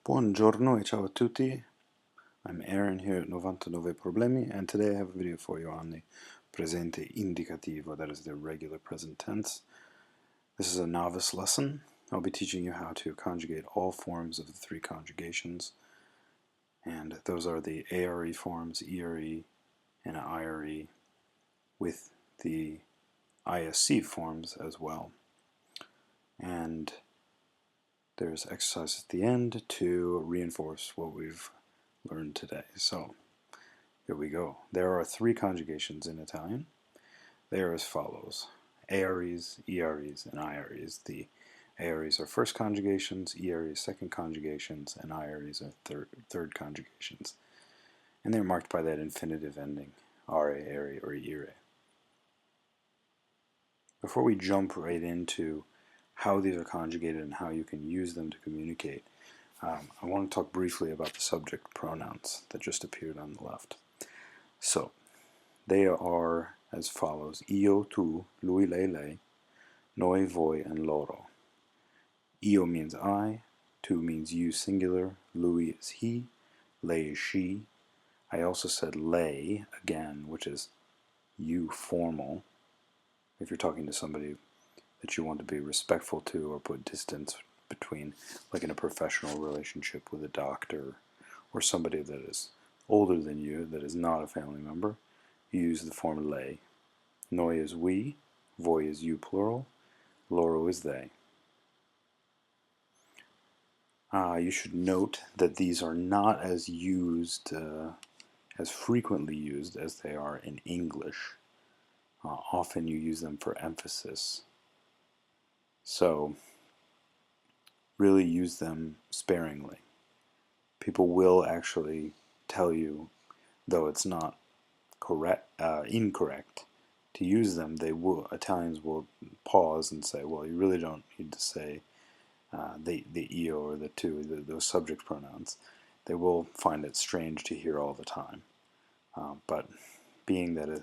Buongiorno e ciao a tutti. I'm Aaron here at 99 Problemi, and today I have a video for you on the presente indicativo, that is the regular present tense. This is a novice lesson. I'll be teaching you how to conjugate all forms of the three conjugations, and those are the ARE forms, ERE, and IRE, with the ISC forms as well. And there's exercise at the end to reinforce what we've learned today. So here we go. There are three conjugations in Italian. They are as follows: AREs, EREs, and IREs. The AREs are first conjugations, EREs second conjugations, and IREs are third conjugations. And they're marked by that infinitive ending, are, ere, or ire. Before we jump right into how these are conjugated and how you can use them to communicate, I want to talk briefly about the subject pronouns that just appeared on the left. So, they are as follows: io, tu, lui, lei, noi, voi, and loro. Io means I, tu means you singular, lui is he, lei is she. I also said lei again, which is you formal, if you're talking to somebody that you want to be respectful to or put distance between, like in a professional relationship with a doctor or somebody that is older than you, that is not a family member. You use the form lei. Noi is we, voi is you plural, loro is they. You should note that these are not as used, as frequently used as they are in English. Often you use them for emphasis. So really use them sparingly. People will actually tell you, though it's not incorrect to use them, Italians will pause and say, well, you really don't need to say the io or the tu, those subject pronouns. They will find it strange to hear all the time. But being that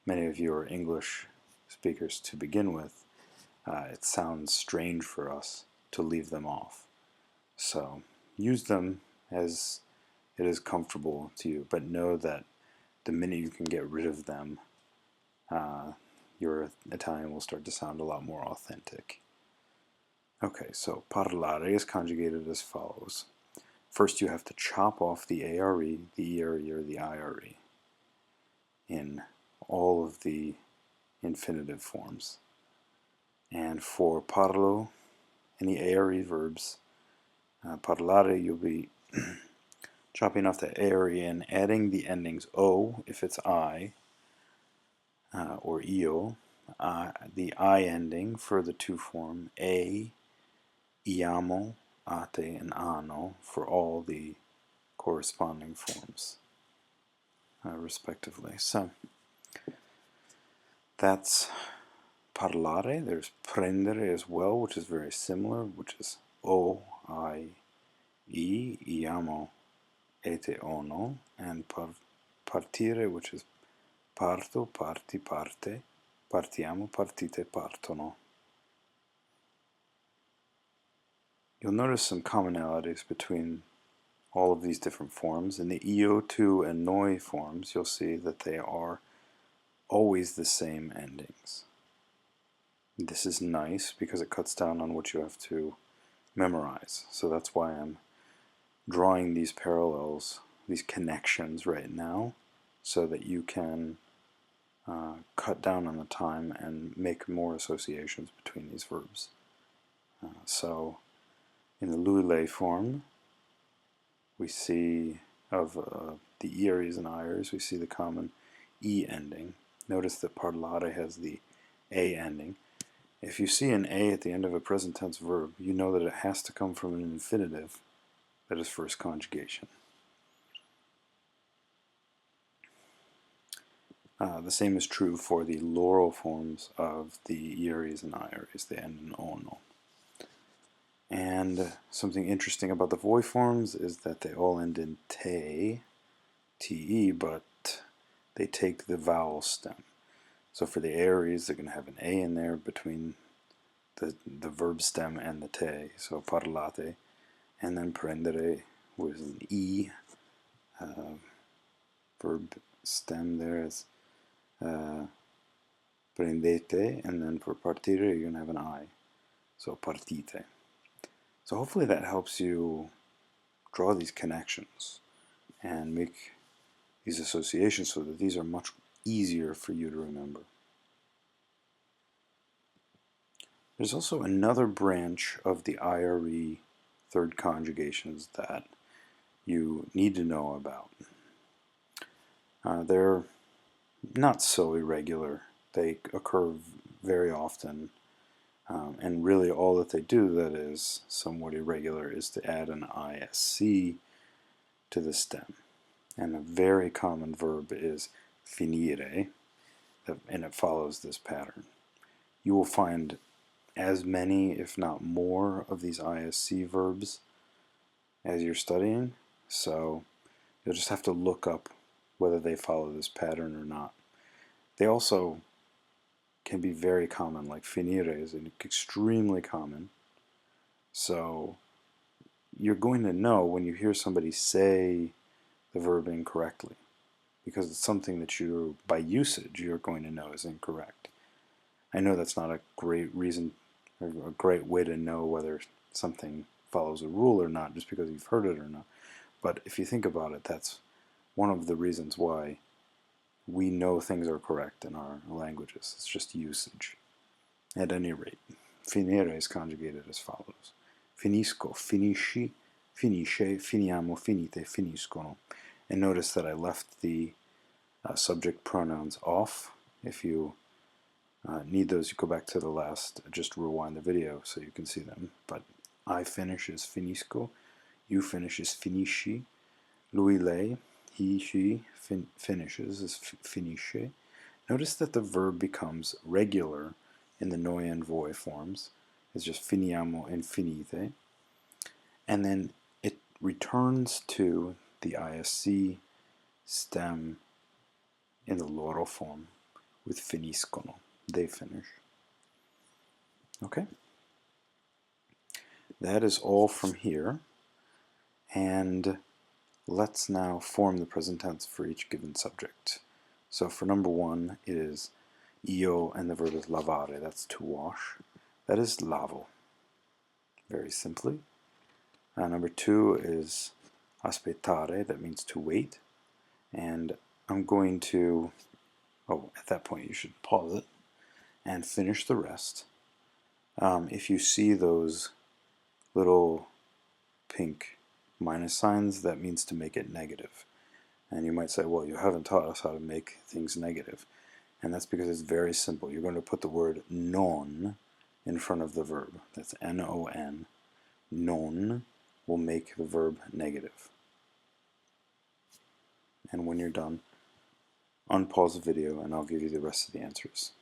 many of you are English speakers to begin with, it sounds strange for us to leave them off. So use them as it is comfortable to you, but know that the minute you can get rid of them, your Italian will start to sound a lot more authentic. Okay, so parlare is conjugated as follows. First, you have to chop off the ARE, the ERE, or the IRE in all of the infinitive forms. And for parlo, any ARE verbs, parlare, you'll be chopping off the ARE and adding the endings o if it's I, or io, the I ending for the to form, a, iamo, ate, and ano for all the corresponding forms, respectively. So that's parlare. There's prendere as well, which is very similar, which is o, I, iamo, ete, ono, and partire, which is parto, parti, parte, partiamo, partite, partono. You'll notice some commonalities between all of these different forms. In the io, tu, and noi forms, you'll see that they are always the same endings. This is nice because it cuts down on what you have to memorize. So that's why I'm drawing these parallels, these connections right now, so that you can cut down on the time and make more associations between these verbs. So in the lui lei form, we see of the eres and ires, we see the common e ending. Notice that parlare has the a ending. If you see an a at the end of a present tense verb, you know that it has to come from an infinitive that is first conjugation. The same is true for the loro forms of the eres and ires. They end in ono. And something interesting about the voi forms is that they all end in te, but they take the vowel stem. So for the aries, they're going to have an a in there between the verb stem and the te, so parlate. and then prendere with an E, verb stem there is prendete, and then for partire you're going to have an I, so partite. So hopefully that helps you draw these connections and make these associations so that these are much easier for you to remember. There's also another branch of the IRE third conjugations that you need to know about. They're not so irregular. They occur very often, and really all that they do that is somewhat irregular is to add an ISC to the stem. And a very common verb is finire, and it follows this pattern. You will find as many, if not more, of these ISC verbs as you're studying, so you'll just have to look up whether they follow this pattern or not. They also can be very common, like finire is extremely common, so you're going to know when you hear somebody say the verb incorrectly, because it's something that you, by usage, you're going to know is incorrect. I know that's not a great reason, or a great way to know whether something follows a rule or not, just because you've heard it or not. But if you think about it, that's one of the reasons why we know things are correct in our languages. It's just usage. At any rate, finire is conjugated as follows. Finisco, finisci, finisce, finiamo, finite, finiscono. And notice that I left the subject pronouns off. If you need those, you go back to the last, just rewind the video so you can see them. But I finish is finisco, you finish is finisci, lui, lei, he, she finishes is finisce. Notice that the verb becomes regular in the noi and voi forms. It's just finiamo and finite. And then it returns to the ISC stem in the loro form with finiscono. They finish. Okay? That is all from here. And let's now form the present tense for each given subject. So for number one, it is io, and the verb is lavare, that's to wash. That is lavo, very simply. Number two is aspettare, that means to wait. And I'm going to, at that point you should pause it and finish the rest. If you see those little pink minus signs, that means to make it negative. And you might say, well, you haven't taught us how to make things negative. And that's because it's very simple. You're going to put the word non in front of the verb. That's N-O-N. Non will make the verb negative. And when you're done, unpause the video and I'll give you the rest of the answers.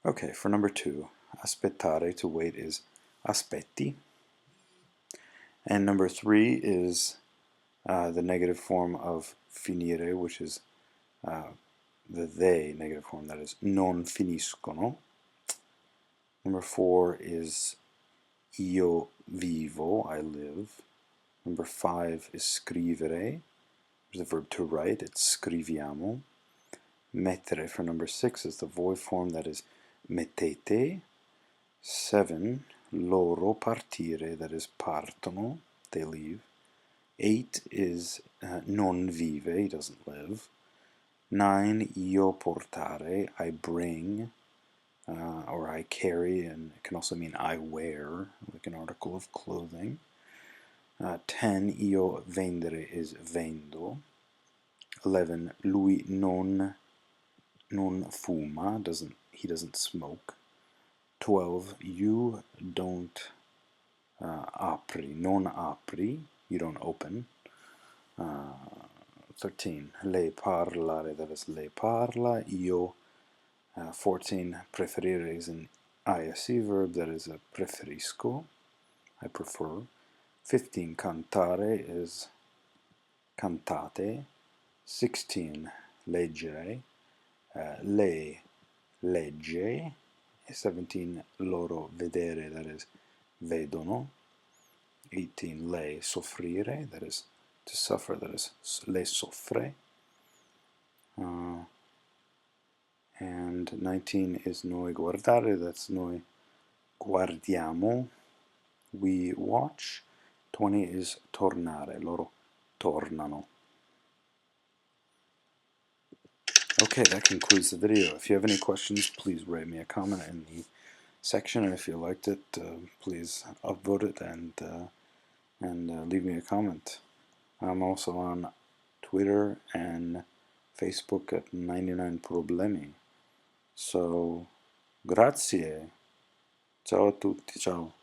Okay, for number two, aspettare, to wait, is aspetti. And number three is the negative form of finire, which is the they negative form, that is non finiscono. Number four is io vivo, I live. Number five is scrivere, there's the verb to write, it's scriviamo. Mettere for number six is the void form, that is mettete. 7, loro partire, that is partono, they leave. 8 is non vive, he doesn't live. 9, io portare, I bring, or I carry, and it can also mean I wear, like an article of clothing. 10, io vendere is vendo. 11, lui non fuma, he doesn't smoke. 12, you don't apri, non apri, you don't open. 13, lei parlare, that is lei parla. Io. 14, preferire is an ISC verb, that is a preferisco, I prefer. 15, cantare is cantate. 16, leggere, lei legge. 17, loro vedere, that is vedono. 18, lei soffrire, that is to suffer, that is lei soffre. And 19 is noi guardare, that's noi guardiamo, we watch. 20 is tornare, loro tornano. Okay, that concludes the video. If you have any questions, please write me a comment in the section, and if you liked it, please upvote it and leave me a comment. I'm also on Twitter and Facebook at 99 Problemi. So, grazie. Ciao a tutti, ciao.